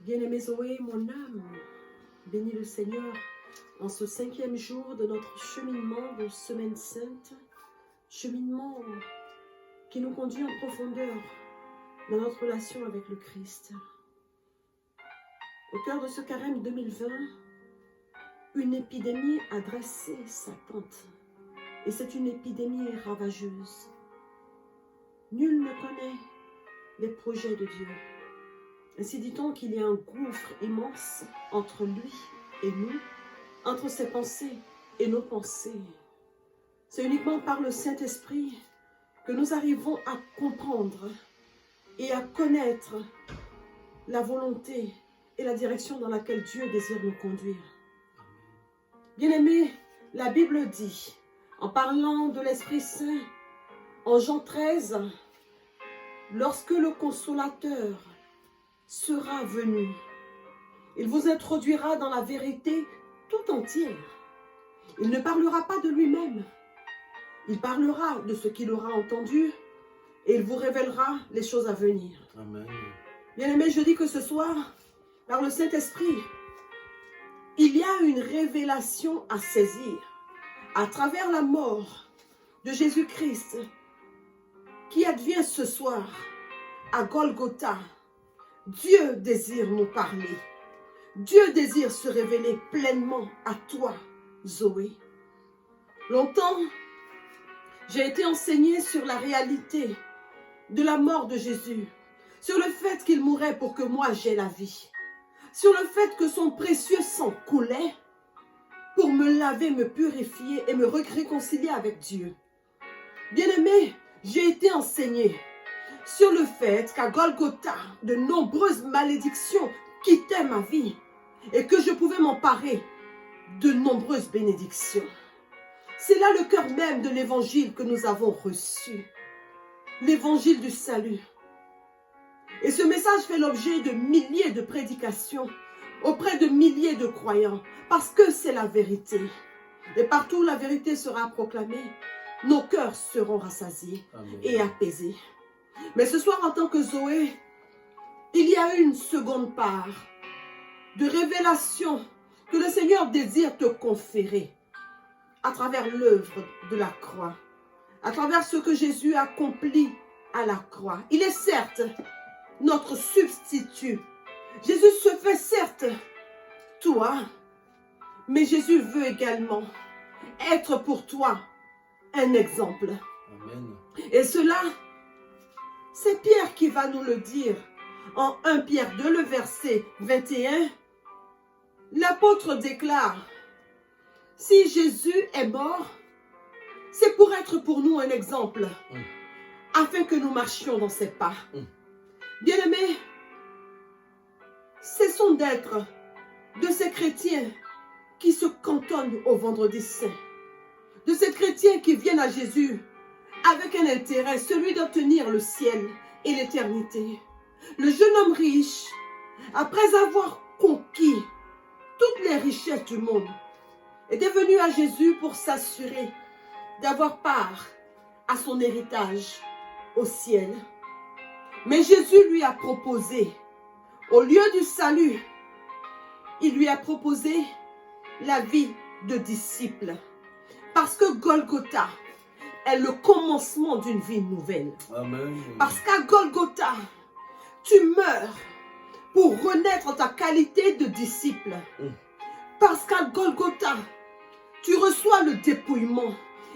Bien-aimée Zoé, mon âme, bénis le Seigneur en ce 5e jour de notre cheminement de Semaine Sainte, cheminement qui nous conduit en profondeur dans notre relation avec le Christ. Au cœur de ce carême 2020, une épidémie a dressé sa tente, et c'est une épidémie ravageuse. Nul ne connaît les projets de Dieu. Ainsi dit-on qu'il y a un gouffre immense entre lui et nous, entre ses pensées et nos pensées. C'est uniquement par le Saint-Esprit que nous arrivons à comprendre et à connaître la volonté et la direction dans laquelle Dieu désire nous conduire. Bien-aimés, la Bible dit, en parlant de l'Esprit Saint, en Jean 13, lorsque le Consolateur sera venu, il vous introduira dans la vérité tout entière. Il ne parlera pas de lui-même, il parlera de ce qu'il aura entendu et il vous révélera les choses à venir. Amen. Bien-aimés, je dis que ce soir, par le Saint-Esprit, il y a une révélation à saisir à travers la mort de Jésus-Christ qui advient ce soir à Golgotha. Dieu désire nous parler. Dieu désire se révéler pleinement à toi, Zoé. Longtemps, j'ai été enseignée sur la réalité de la mort de Jésus, sur le fait qu'il mourait pour que moi j'aie la vie, sur le fait que son précieux sang coulait pour me laver, me purifier et me réconcilier avec Dieu. Bien-aimé, j'ai été enseignée sur le fait qu'à Golgotha, de nombreuses malédictions quittaient ma vie et que je pouvais m'emparer de nombreuses bénédictions. C'est là le cœur même de l'évangile que nous avons reçu, l'évangile du salut. Et ce message fait l'objet de milliers de prédications auprès de milliers de croyants parce que c'est la vérité. Et partout où la vérité sera proclamée, nos cœurs seront rassasiés et apaisés. Mais ce soir, en tant que Zoé, il y a une seconde part de révélation que le Seigneur désire te conférer à travers l'œuvre de la croix, à travers ce que Jésus accomplit à la croix. Il est certes notre substitut. Jésus se fait certes toi, mais Jésus veut également être pour toi un exemple. Amen. Et cela, c'est Pierre qui va nous le dire en 1 Pierre 2, le verset 21. L'apôtre déclare, si Jésus est mort, c'est pour être pour nous un exemple, afin que nous marchions dans ses pas. Bien-aimés, cessons d'être de ces chrétiens qui se cantonnent au vendredi saint, de ces chrétiens qui viennent à Jésus avec un intérêt, celui d'obtenir le ciel et l'éternité. Le jeune homme riche, après avoir conquis toutes les richesses du monde, était venu à Jésus pour s'assurer d'avoir part à son héritage au ciel. Mais Jésus lui a proposé, au lieu du salut, il lui a proposé la vie de disciple. Parce que Golgotha est le commencement d'une vie nouvelle. Amen. Parce qu'à Golgotha, tu meurs pour renaître en ta qualité de disciple. Parce qu'à Golgotha, tu reçois le dépouillement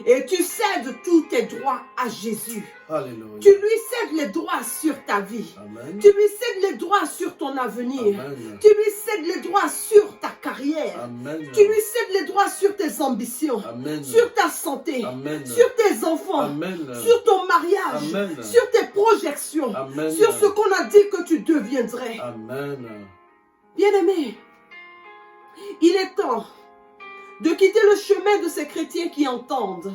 et tu cèdes tous tes droits à Jésus. Alléluia. Tu lui cèdes les droits sur ta vie. Amen. Tu lui cèdes les droits sur ton avenir. Amen. Tu lui cèdes les droits sur ta carrière. Amen. Tu lui cèdes les droits sur tes ambitions, Amen. sur ta santé, Amen. sur tes enfants, Amen. sur ton mariage, Amen. sur tes projections, Amen. sur ce qu'on a dit que tu deviendrais. Amen. Bien-aimé, il est temps de quitter le chemin de ces chrétiens qui entendent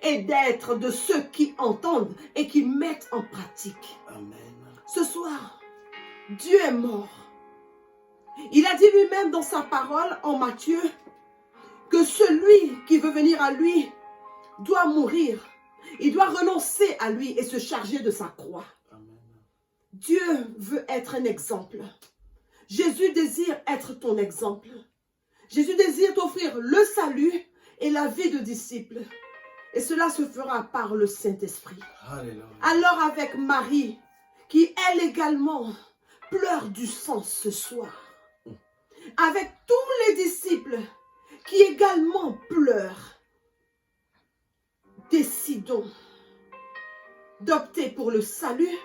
et d'être de ceux qui entendent et qui mettent en pratique. Amen. Ce soir, Dieu est mort. Il a dit lui-même dans sa parole en Matthieu que celui qui veut venir à lui doit mourir. Il doit renoncer à lui et se charger de sa croix. Amen. Dieu veut être un exemple. Jésus désire être ton exemple. Jésus désire t'offrir le salut et la vie de disciple. Et cela se fera par le Saint-Esprit. Alléluia. Alors avec Marie, qui elle également pleure du sang ce soir, avec tous les disciples qui également pleurent, décidons d'opter pour le salut,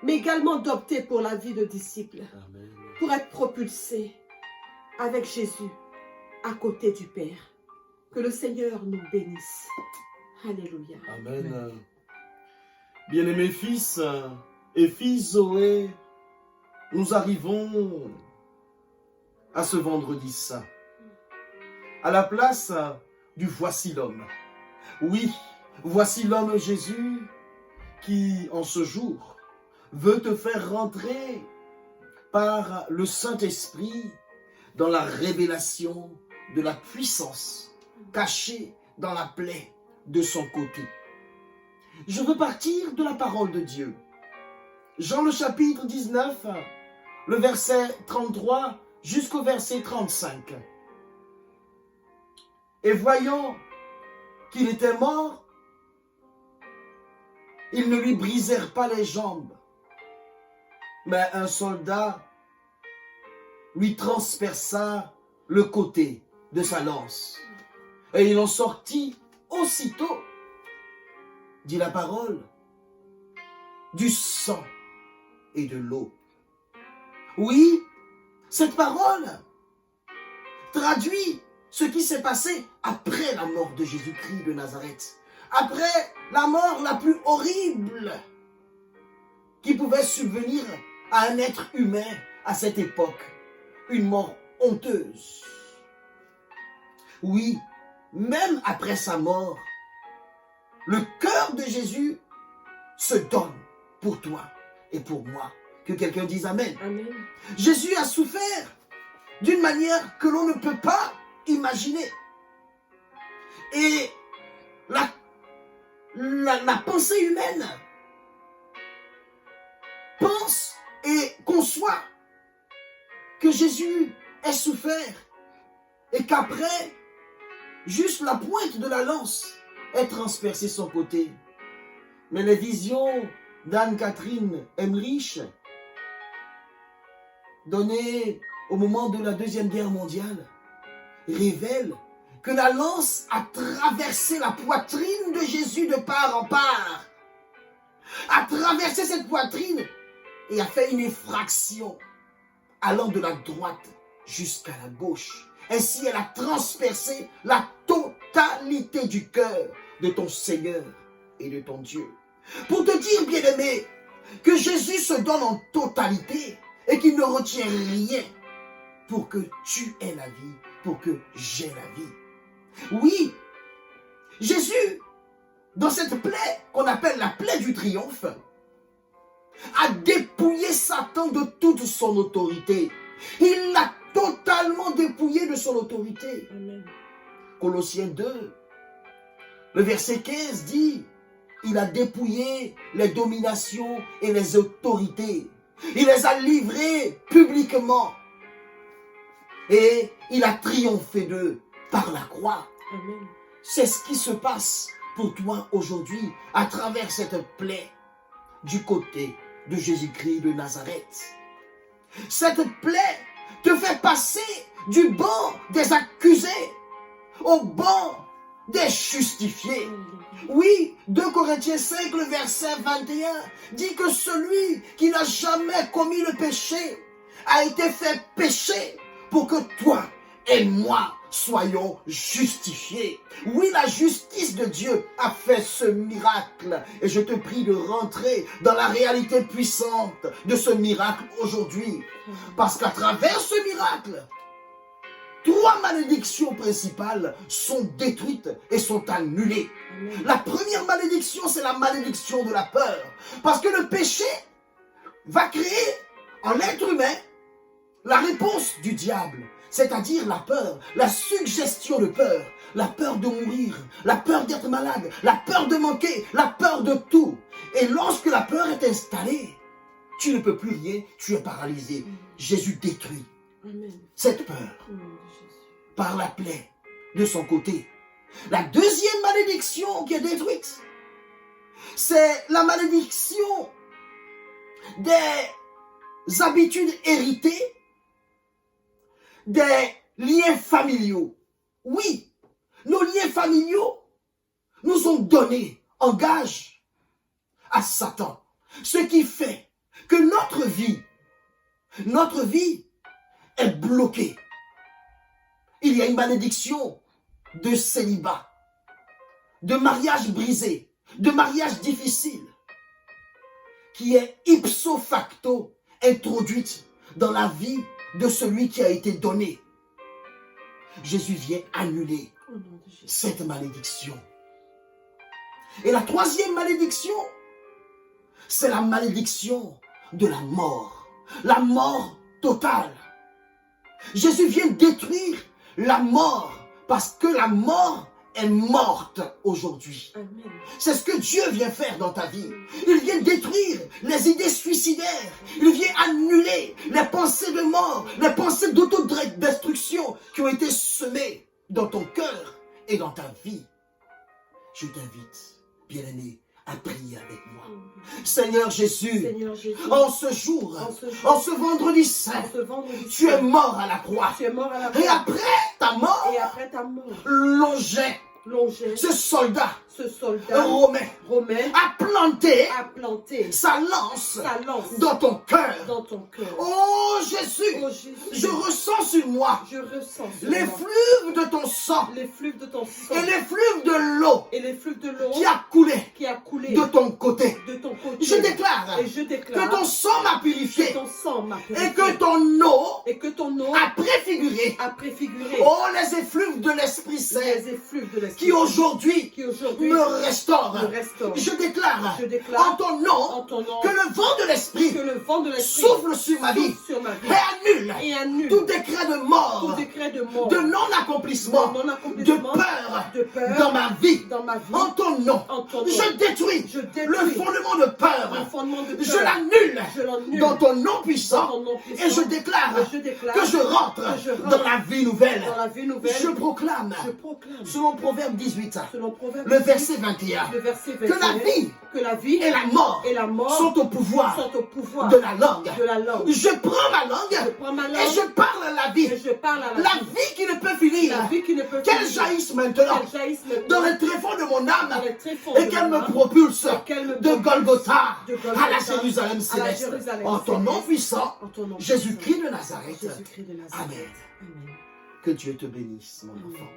mais également d'opter pour la vie de disciple, Amen. pour être propulsés avec Jésus à côté du Père. Que le Seigneur nous bénisse. Alléluia. Amen. Bien-aimés fils et filles Zoé, nous arrivons à ce vendredi saint, à la place du Voici l'homme. Oui, voici l'homme Jésus qui, en ce jour, veut te faire rentrer par le Saint-Esprit dans la révélation de la puissance cachée dans la plaie de son côté. Je veux partir de la parole de Dieu. Jean le chapitre 19, le verset 33 jusqu'au verset 35. Et voyant qu'il était mort, ils ne lui brisèrent pas les jambes, mais un soldat lui transperça le côté de sa lance. Et il en sortit aussitôt, dit la parole, du sang et de l'eau. Oui, cette parole traduit ce qui s'est passé après la mort de Jésus-Christ de Nazareth. Après la mort la plus horrible qui pouvait subvenir à un être humain à cette époque. Une mort honteuse. Oui, même après sa mort, le cœur de Jésus se donne pour toi et pour moi. Que quelqu'un dise Amen. Amen. Jésus a souffert d'une manière que l'on ne peut pas imaginer. Et la pensée humaine pense et conçoit que Jésus ait souffert et qu'après, juste la pointe de la lance ait transpercé son côté. Mais les visions d'Anne-Catherine Emmerich, données au moment de la Deuxième Guerre mondiale, révèlent que la lance a traversé la poitrine de Jésus de part en part, a traversé cette poitrine et a fait une effraction allant de la droite jusqu'à la gauche. Ainsi, elle a transpercé la totalité du cœur de ton Seigneur et de ton Dieu. Pour te dire, bien-aimé, que Jésus se donne en totalité et qu'il ne retient rien pour que tu aies la vie, pour que j'ai la vie. Oui, Jésus, dans cette plaie qu'on appelle la plaie du triomphe, a dépouillé Satan de toute son autorité. Il l'a totalement dépouillé de son autorité. Amen. Colossiens 2, le verset 15 dit, il a dépouillé les dominations et les autorités. Il les a livrées publiquement. Et il a triomphé d'eux par la croix. Amen. C'est ce qui se passe pour toi aujourd'hui à travers cette plaie du côté de Jésus-Christ de Nazareth. Cette plaie te fait passer du banc des accusés au banc des justifiés. Oui, 2 Corinthiens 5, le verset 21 dit que celui qui n'a jamais commis le péché a été fait péché pour que toi et moi soyons justifiés. Oui, la justice de Dieu a fait ce miracle. Et je te prie de rentrer dans la réalité puissante de ce miracle aujourd'hui. Parce qu'à travers ce miracle, 3 malédictions principales sont détruites et sont annulées. La première malédiction, c'est la malédiction de la peur. Parce que le péché va créer en l'être humain la réponse du diable. C'est-à-dire la peur, la suggestion de peur, la peur de mourir, la peur d'être malade, la peur de manquer, la peur de tout. Et lorsque la peur est installée, tu ne peux plus rien, tu es paralysé. Jésus détruit Amen. cette peur Au nom de Jésus. par la plaie de son côté. La deuxième malédiction qui est détruite, c'est la malédiction des habitudes héritées, des liens familiaux. Oui, nos liens familiaux nous ont donné en gage à Satan. Ce qui fait que notre vie est bloquée. Il y a une malédiction de célibat, de mariage brisé, de mariage difficile, qui est ipso facto introduite dans la vie de celui qui a été donné. Jésus vient annuler Au nom de Jésus. cette malédiction. Et la troisième malédiction, c'est la malédiction de la mort. La mort totale. Jésus vient détruire la mort parce que la mort est morte aujourd'hui. Amen. C'est ce que Dieu vient faire dans ta vie. Il vient détruire les idées suicidaires. Il vient annuler les pensées de mort, les pensées d'autodestruction qui ont été semées dans ton cœur et dans ta vie. Je t'invite, bien-aimé, à prier avec moi. Seigneur Jésus, Seigneur Jésus, en ce jour, en ce vendredi saint, ce vendredi tu es saint, mort à la croix. tu es mort à la Et croix. après ta mort, Et après ta mort, longeait longeait ce soldat ce soldat romain romain a planté a planté sa lance sa lance dans ton cœur. dans ton cœur. Oh Jésus, Oh Jésus, je ressens sur moi je ressens sur les moi fleuves de ton sang les fleuves de ton sang et les fleuves de l'eau et les fleuves de l'eau qui a coulé qui a coulé de ton côté. de ton côté. Je déclare Et je déclare que ton sang m'a que purifié ton sang m'a et purifié que ton eau et que ton eau a préfiguré a préfiguré oh les effluves de l'Esprit Saint les effluves de l'esprit qui aujourd'hui qui aujourd'hui me restaure. me restaure. Je déclare Je déclare en ton nom en ton nom que le vent de l'Esprit que le vent de l'esprit souffle sur ma vie souffle sur ma vie et annule et annule tout décret de tout mort, décret de mort, de non-accomplissement, de de non-accomplissement, peur de peur dans ma vie. dans ma vie. En ton nom, En ton nom. je détruis Je détruis le fondement de le peur. fondement de peur. Je l'annule Je l'annule dans ton nom dans puissant. ton nom puissant. Et je déclare Et je déclare que je rentre que je rentre dans la vie nouvelle. dans la vie nouvelle. Je proclame, Je proclame, selon Proverbe 18, selon Proverbe le verset 21, le verset que la 21, vie que la vie et la mort et la mort sont au pouvoir sont au pouvoir de la langue. de la langue. Je prends ma Je langue prends ma langue et je parle à la vie. et je parle à La vie qui ne peut finir. la vie qui ne peut Qu'elle finir. jaillisse maintenant Qu'elle jaillisse maintenant dans les tréfonds de mon dans âme les tréfonds et de qu'elle mon me âme. propulse Qu'elle me de propulse Golgotha de Golgotha à la Jérusalem à la céleste. Jérusalem En ton nom céleste. puissant, En ton nom Jésus-Christ puissant. de Nazareth. Jésus-Christ de Nazareth. Amen. Amen. Que Dieu te bénisse, mon Amen. enfant.